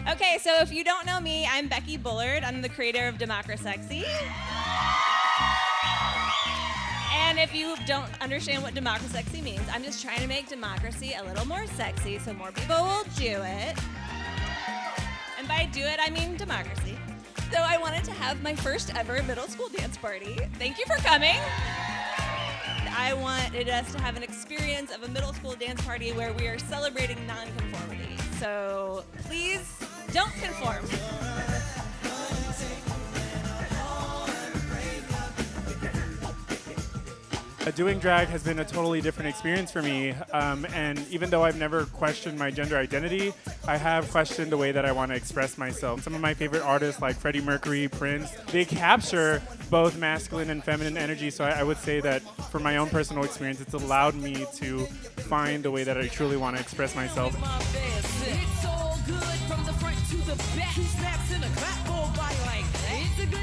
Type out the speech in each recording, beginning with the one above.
Okay, so if you don't know me, I'm Becky Bullard. I'm the creator of Democrasexy. And if you don't understand what Democrasexy means, I'm just trying to make democracy a little more sexy so more people will do it. And by do it, I mean democracy. So I wanted to have my first ever middle school dance party. Thank you for coming. I wanted us to have an experience of a middle school dance party where we are celebrating nonconformity. So please don't conform. Doing drag has been a totally different experience for me, and even though I've never questioned my gender identity, I have questioned the way that I want to express myself. Some of my favorite artists like Freddie Mercury, Prince, they capture both masculine and feminine energy, so I would say that for my own personal experience, it's allowed me to find the way that I truly want to express myself.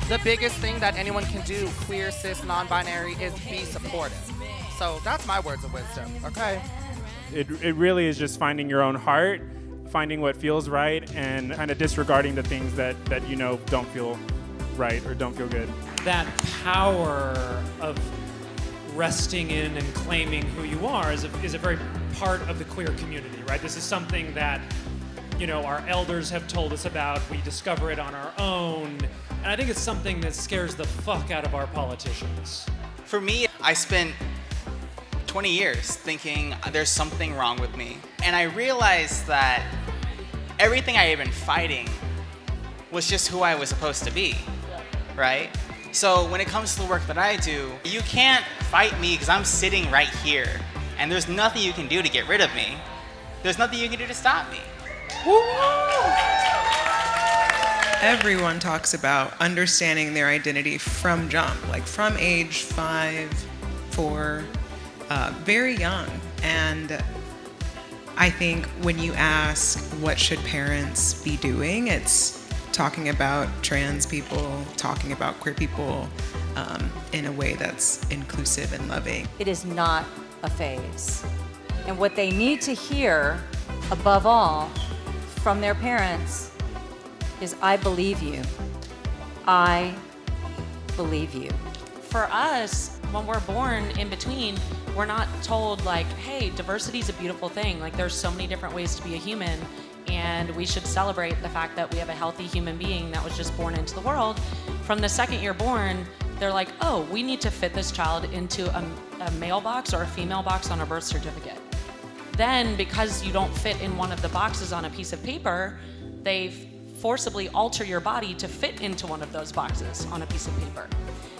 The biggest thing that anyone can do, queer, cis, non-binary, is be supportive. So that's my words of wisdom, okay? It really is just finding your own heart, finding what feels right, and kind of disregarding the things that you know don't feel right or don't feel good. That power of resting in and claiming who you are is a very part of the queer community, right? This is something that, you know, our elders have told us about. We discover it on our own. And I think it's something that scares the fuck out of our politicians. For me, I spent 20 years thinking there's something wrong with me. And I realized that everything I had been fighting was just who I was supposed to be, right? So when it comes to the work that I do, you can't fight me because I'm sitting right here. And there's nothing you can do to get rid of me. There's nothing you can do to stop me. Everyone talks about understanding their identity from jump, like from age 5, 4, very young. And I think when you ask what should parents be doing, it's talking about trans people, talking about queer people in a way that's inclusive and loving. It is not a phase. And what they need to hear, above all, from their parents is, I believe you. I believe you. For us, when we're born in between, we're not told like, hey, diversity is a beautiful thing. Like there's so many different ways to be a human, and we should celebrate the fact that we have a healthy human being that was just born into the world. From the second you're born, they're like, oh, we need to fit this child into a male box or a female box on a birth certificate. Then, because you don't fit in one of the boxes on a piece of paper, they forcibly alter your body to fit into one of those boxes on a piece of paper.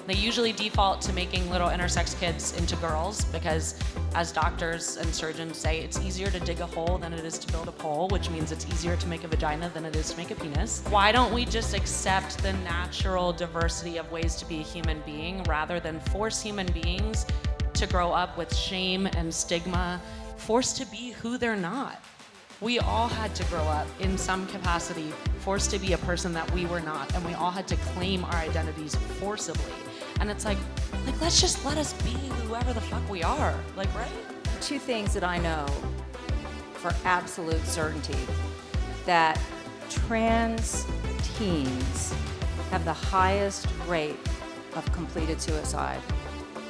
They usually default to making little intersex kids into girls because, as doctors and surgeons say, it's easier to dig a hole than it is to build a pole, which means it's easier to make a vagina than it is to make a penis. Why don't we just accept the natural diversity of ways to be a human being rather than force human beings to grow up with shame and stigma, forced to be who they're not? We all had to grow up in some capacity, forced to be a person that we were not, and we all had to claim our identities forcibly. And it's like let us be whoever the fuck we are, like, right? Two things that I know for absolute certainty: that trans teens have the highest rate of completed suicide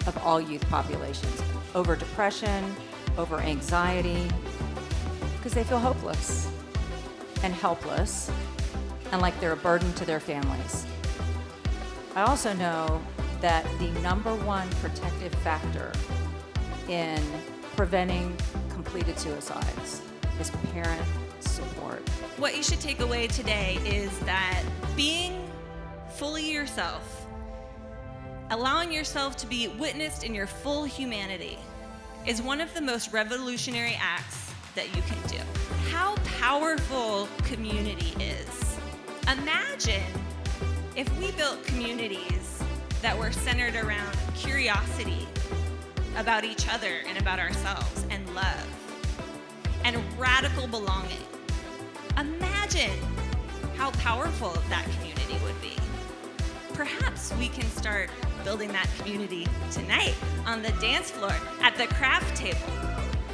of all youth populations, over depression, over anxiety, because they feel hopeless and helpless and like they're a burden to their families. I also know that the #1 protective factor in preventing completed suicides is parent support. What you should take away today is that being fully yourself, allowing yourself to be witnessed in your full humanity, is one of the most revolutionary acts that you can do. How powerful community is. Imagine if we built communities that were centered around curiosity about each other and about ourselves, and love, and radical belonging. Imagine how powerful that community would be. Perhaps we can start building that community tonight on the dance floor, at the craft table.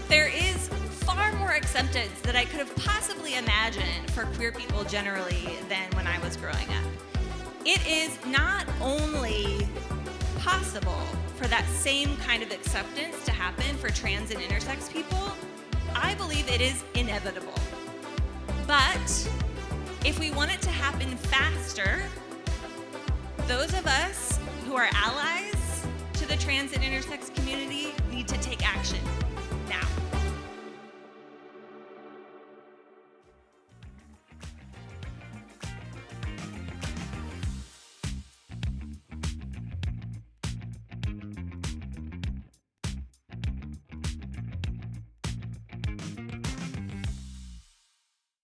There is far far more acceptance that I could have possibly imagined for queer people generally than when I was growing up. It is not only possible for that same kind of acceptance to happen for trans and intersex people, I believe it is inevitable. But if we want it to happen faster, those of us who are allies to the trans and intersex community need to take action.